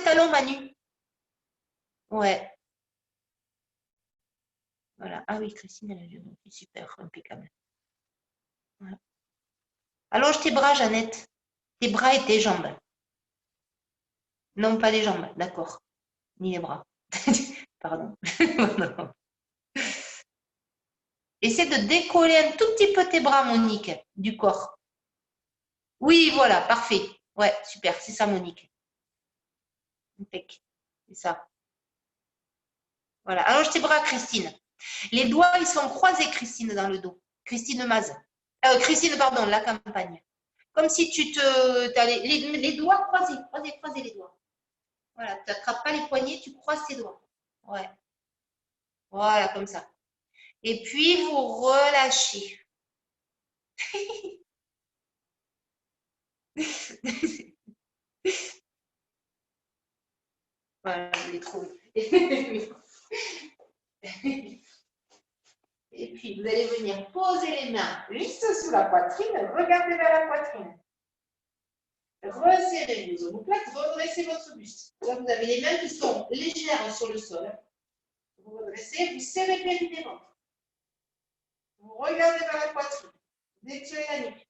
talons, Manu. Ouais. Voilà. Ah oui, Christine, elle a dit super, impeccable. Voilà. Allonge tes bras, Jeannette. Tes bras et tes jambes. Non, pas les jambes, d'accord. Ni les bras. Pardon. Non. Essaie de décoller un tout petit peu tes bras, Monique, du corps. Oui, voilà, parfait. Ouais, super, c'est ça, Monique. Impec. C'est ça. Voilà. Allonge tes bras, Christine. Les doigts, ils sont croisés, Christine, dans le dos. Christine Maz. Christine, pardon, la campagne. Comme si tu as les doigts croisés, croisés les doigts. Voilà, tu n'attrapes pas les poignets, tu croises tes doigts. Ouais. Voilà, comme ça. Et puis, vous relâchez. Voilà, je l'ai trouvé. Et puis, vous allez venir poser les mains juste sous la poitrine, regardez vers la poitrine. Resserrez vos omoplates, redressez votre buste. Là, vous avez les mains qui sont légères sur le sol. Vous redressez, vous serrez bien les ventres. Vous regardez vers la poitrine. Vous étirez la nuque.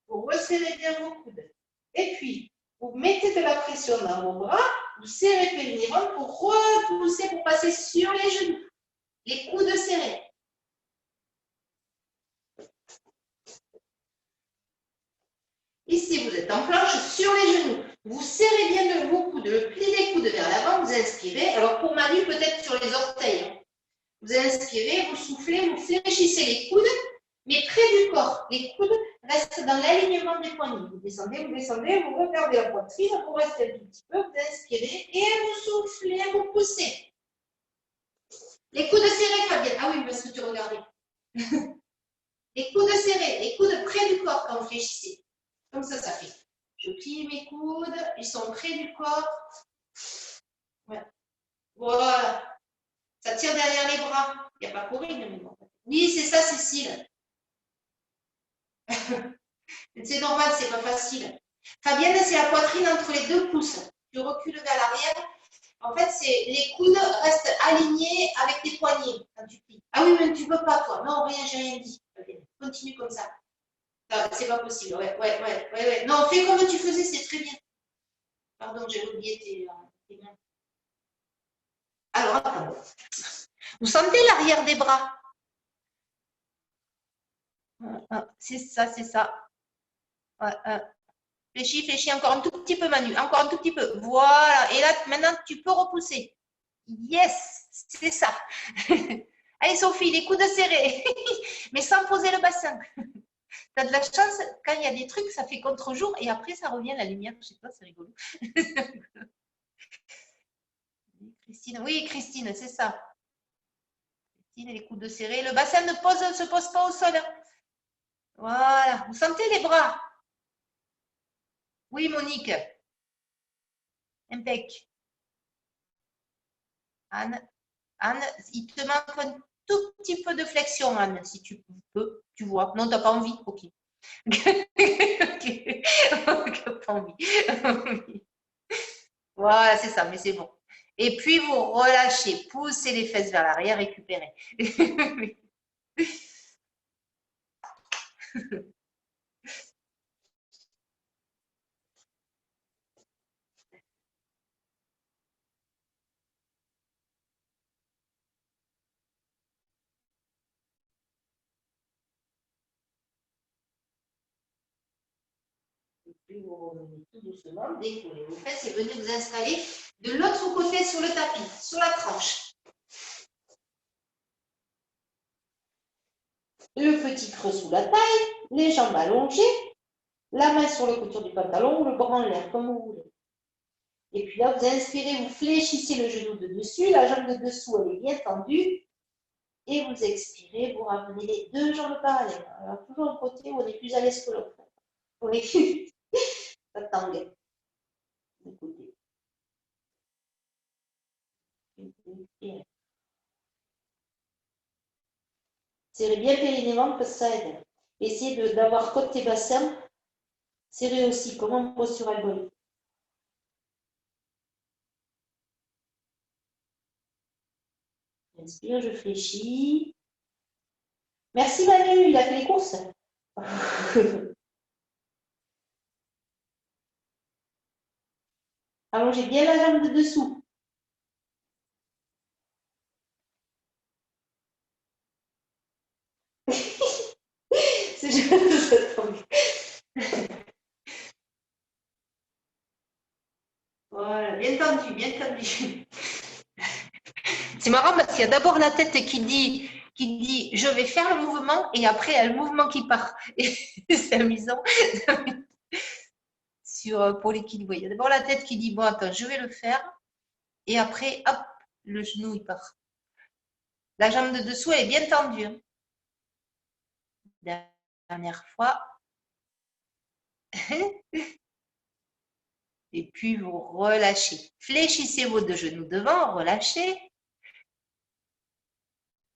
Vous resserrez bien vos coudes. Et puis, vous mettez de la pression dans vos bras, vous serrez bien les ventres pour repousser, pour passer sur les genoux. Les coudes serrés. Ici, vous êtes en planche sur les genoux. Vous serrez bien vos coudes, le pli des coudes vers l'avant, vous inspirez. Alors pour Manu, peut-être sur les orteils. Vous inspirez, vous soufflez, vous fléchissez les coudes, mais près du corps. Les coudes restent dans l'alignement des poignets. Vous descendez, vous regardez la poitrine, vous restez un tout petit peu, vous inspirez et vous soufflez, vous poussez. Les coudes serrés, Fabienne. Ah oui, parce que tu regardais. Les coudes serrés, les coudes près du corps quand vous fléchissez. Comme ça fait. Je plie mes coudes, ils sont près du corps. Ouais. Voilà. Ça tire derrière les bras. Il n'y a pas Corinne, mais bon. Oui, c'est ça, Cécile. C'est normal, c'est pas facile. Fabienne, c'est la poitrine entre les deux pouces. Tu recules vers l'arrière. En fait, les coudes restent alignés avec tes poignets quand tu plies. Ah oui, mais tu peux pas, toi. Non, rien, j'ai rien dit. Fabienne. Continue comme ça. C'est pas possible. Ouais. Non, fais comme tu faisais, c'est très bien. Pardon, j'ai oublié tes mains. Alors, attends. Vous sentez l'arrière des bras? C'est ça, c'est ça. Fléchis encore un tout petit peu, Manu. Encore un tout petit peu. Voilà. Et là, maintenant, tu peux repousser. Yes, c'est ça. Allez, Sophie, les coudes serrés. Mais sans poser le bassin. Tu as de la chance, quand il y a des trucs, ça fait contre-jour et après, ça revient la lumière. Je sais pas, c'est rigolo. Christine, oui, Christine, c'est ça. Christine, les coudes serrés. Le bassin ne se pose pas au sol. Voilà. Vous sentez les bras? Oui, Monique. Impec. Anne, il te manque un tout petit peu de flexion, Anne, si tu peux. Tu vois. Non, tu n'as pas envie? Ok. Ok. Pas envie. Voilà, c'est ça, mais c'est bon. Et puis, vous relâchez. Poussez les fesses vers l'arrière, récupérez. Puis vous revenez tout doucement, décollez vos fesses et venez vous installer de l'autre côté sur le tapis, sur la tranche. Le petit creux sous la taille, les jambes allongées, la main sur le couture du pantalon ou le bras en l'air, comme vous voulez. Et puis là, vous inspirez, vous fléchissez le genou de dessus, la jambe de dessous, elle est bien tendue. Et vous expirez, vous ramenez les deux jambes parallèles. Alors, toujours un côté où on est plus à l'aise que l'autre. On est plus. Ça tangue. De côté. Serrez bien périnée ventre parce que ça aide. Essayez d'avoir côté bassin Serrez aussi, comme en posture albolique. Inspire, je fléchis. Merci Manu, il a fait les courses. Allongez bien la jambe de dessous. C'est juste. Voilà, bien tendu, bien tendu. C'est marrant parce qu'il y a d'abord la tête qui dit je vais faire le mouvement et après il y a le mouvement qui part. Et c'est amusant pour l'équilibre. Il y a d'abord la tête qui dit bon attends, je vais le faire et après hop, le genou il part. La jambe de dessous elle est bien tendue. Hein. Dernière fois. Et puis vous relâchez. Fléchissez vos deux genoux devant, relâchez.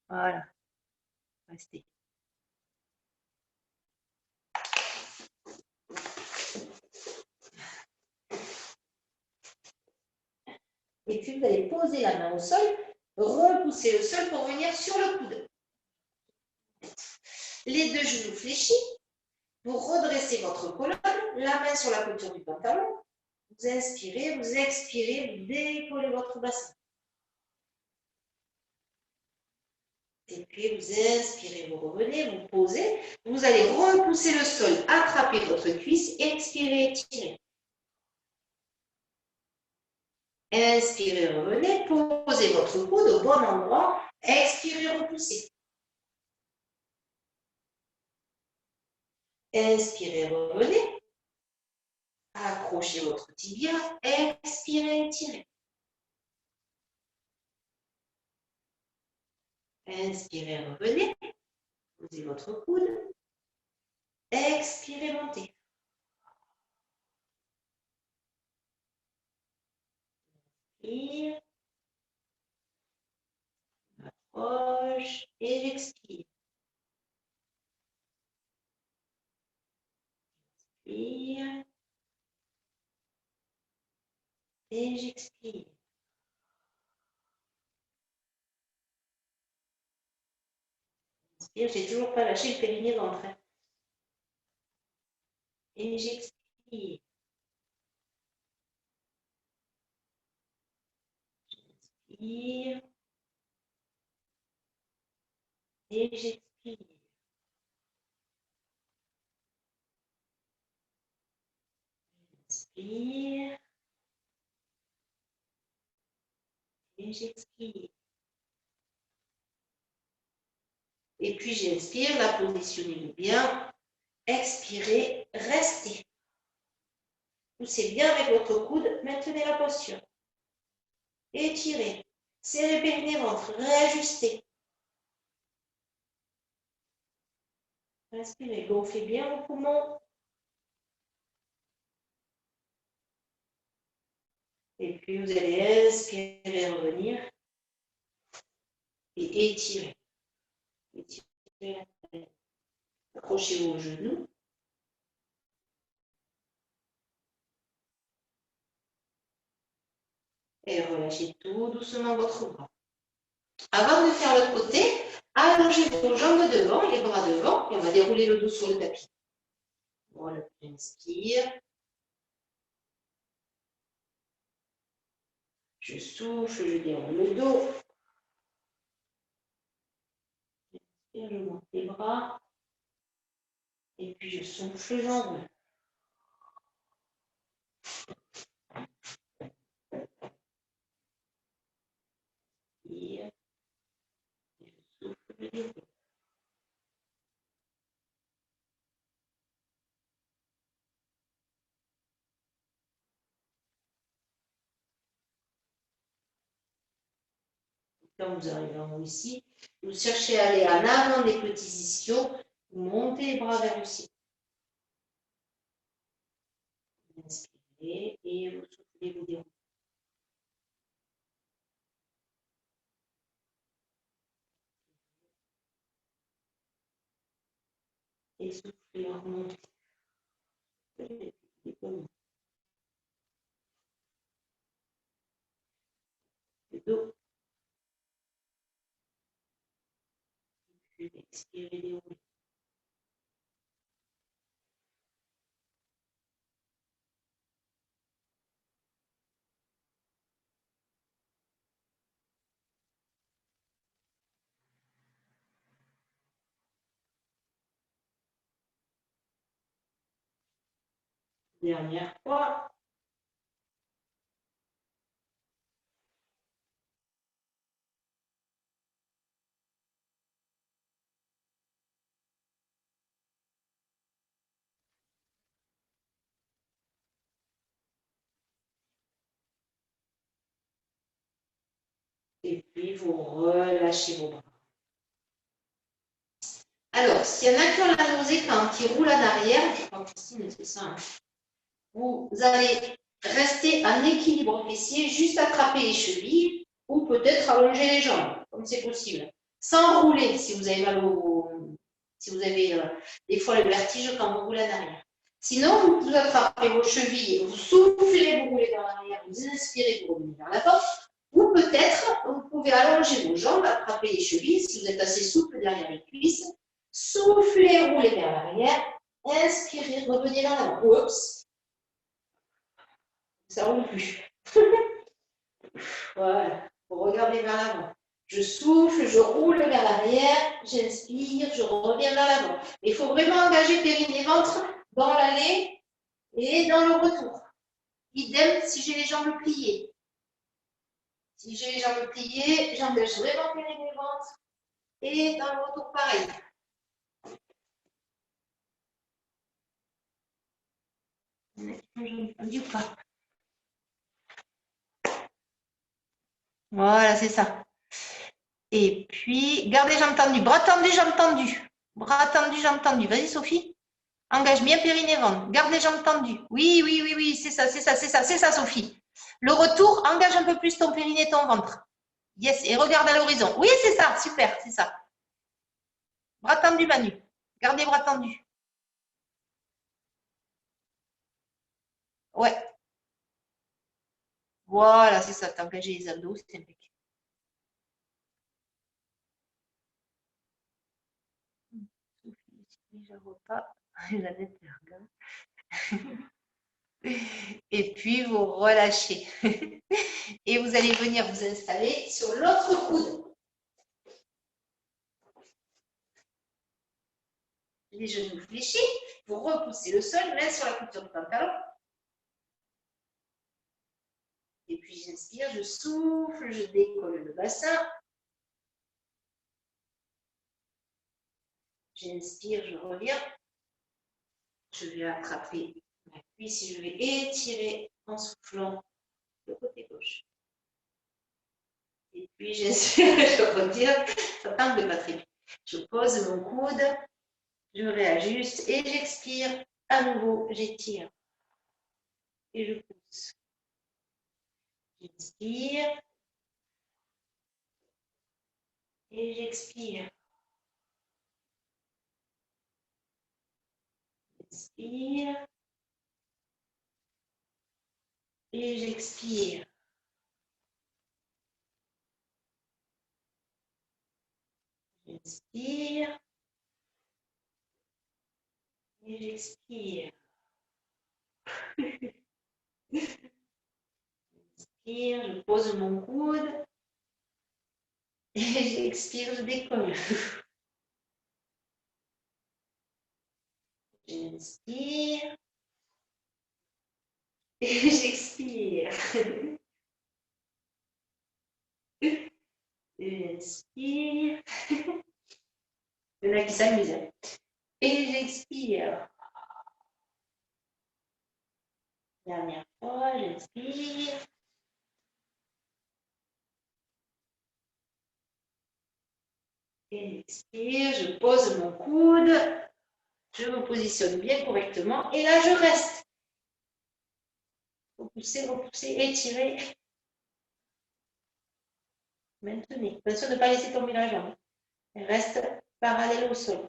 Voilà. Restez. Et puis vous allez poser la main au sol, repousser le sol pour venir sur le coude. Les deux genoux fléchis. Vous redressez votre colonne, la main sur la couture du pantalon. Vous inspirez, vous expirez, vous décollez votre bassin. Et puis vous inspirez, vous revenez, vous posez. Vous allez repousser le sol, attraper votre cuisse, expirez, étirez. Inspirez, revenez, posez votre coude au bon endroit, expirez, repoussez. Inspirez, revenez. Accrochez votre tibia, expirez, étirez. Inspirez, revenez. Posez votre coude. Expirez, montez. Inspire. J'approche et j'expire. Inspire. Et j'expire. Inspire, j'ai toujours pas lâché le périnée ventre. Et j'expire. J'inspire. Et j'expire. Inspire. Et j'expire. Et puis j'inspire, la positionnez bien. Expirez, restez. Poussez bien avec votre coude, maintenez la posture. Étirez. Serrez périnée ventre, réajustez. Inspirez, gonflez bien vos poumons. Et puis vous allez inspirer, revenir. Et étirer. Étirez la tête. Accrochez vos genoux. Et relâchez tout doucement votre bras. Avant de faire l'autre côté, allongez vos jambes devant, les bras devant, et on va dérouler le dos sur le tapis. Voilà, j'inspire. Je souffle, je déroule le dos. J'inspire, je monte les bras. Et puis je souffle, j'enroule. Et je souffle, je déroule. Quand vous arrivez en haut ici, vous cherchez à aller en avant des petits ischios, vous montez les bras vers le ciel. Vous inspirez et vous soufflez, vous déroulez. Et soufflez, remontez. Le dos. Puis expirer, dérouler. Dernière fois. Et puis, vous relâchez vos bras. Alors, s'il y en a qui ont la nausée quand ils roulent en arrière, je crois que Christine, c'est ça, hein, vous allez rester en équilibre fessier, juste attraper les chevilles ou peut-être allonger les jambes, comme c'est possible. Sans rouler, si vous avez mal si vous avez des fois le vertige quand vous roulez en arrière. Sinon, vous attrapez vos chevilles, vous soufflez, vous roulez vers l'arrière, vous inspirez, vous revenez vers l'avant. Ou peut-être, vous pouvez allonger vos jambes, attraper les chevilles, si vous êtes assez souple derrière les cuisses. Soufflez, roulez vers l'arrière. Inspirez, revenez vers l'avant. Oups. Ça roule plus. Voilà. Vous regardez vers l'avant. Je souffle, je roule vers l'arrière, j'inspire, je reviens vers l'avant. Il faut vraiment engager périnée-ventre dans l'aller et dans le retour. Idem si j'ai les jambes pliées. Si j'ai les jambes pliées, j'engage vraiment périnée-ventre et dans le retour pareil. Du pas. Voilà, c'est ça. Et puis, gardez jambes tendues. Bras tendus, jambes tendues. Bras tendus, jambes tendues. Vas-y, Sophie. Engage bien périnée-ventre. Garde les jambes tendues. Oui, oui, oui, oui, c'est ça, c'est ça, c'est ça, c'est ça, Sophie. Le retour, engage un peu plus ton périnée, ton ventre. Yes, et regarde à l'horizon. Oui, c'est ça, super, c'est ça. Bras tendus, Manu. Garde les bras tendus. Ouais. Voilà, c'est ça, t'as engagé les abdos, c'est impeccable. Sophie, je ne vois pas. La tête, regarde. Et puis, vous relâchez. Et vous allez venir vous installer sur l'autre coude. Les genoux fléchis. Vous repoussez le sol, main sur la couture du pantalon. Et puis, j'inspire, je souffle, je décolle le bassin. J'inspire, je reviens. Je vais attraper ma cuisse et je vais étirer en soufflant le côté gauche. Et puis, j'inspire, je reviens. Ça tente de pas très bien. Je pose mon coude, je réajuste et j'expire. À nouveau, j'étire. Et je pousse. J'inspire. Et j'expire. J'inspire. Et j'expire. J'inspire. Et j'expire. J'inspire, je pose mon coude. Et j'expire, je décolle. J'inspire. Et j'expire. J'inspire. Il y en a qui s'amusent. Et j'expire. Dernière fois, j'inspire. Et j'expire, je pose mon coude. Je me positionne bien correctement. Et là, je reste. Repoussez, repoussez, étirez. Maintenez. Attention de ne pas laisser tomber la jambe. Elle reste parallèle au sol.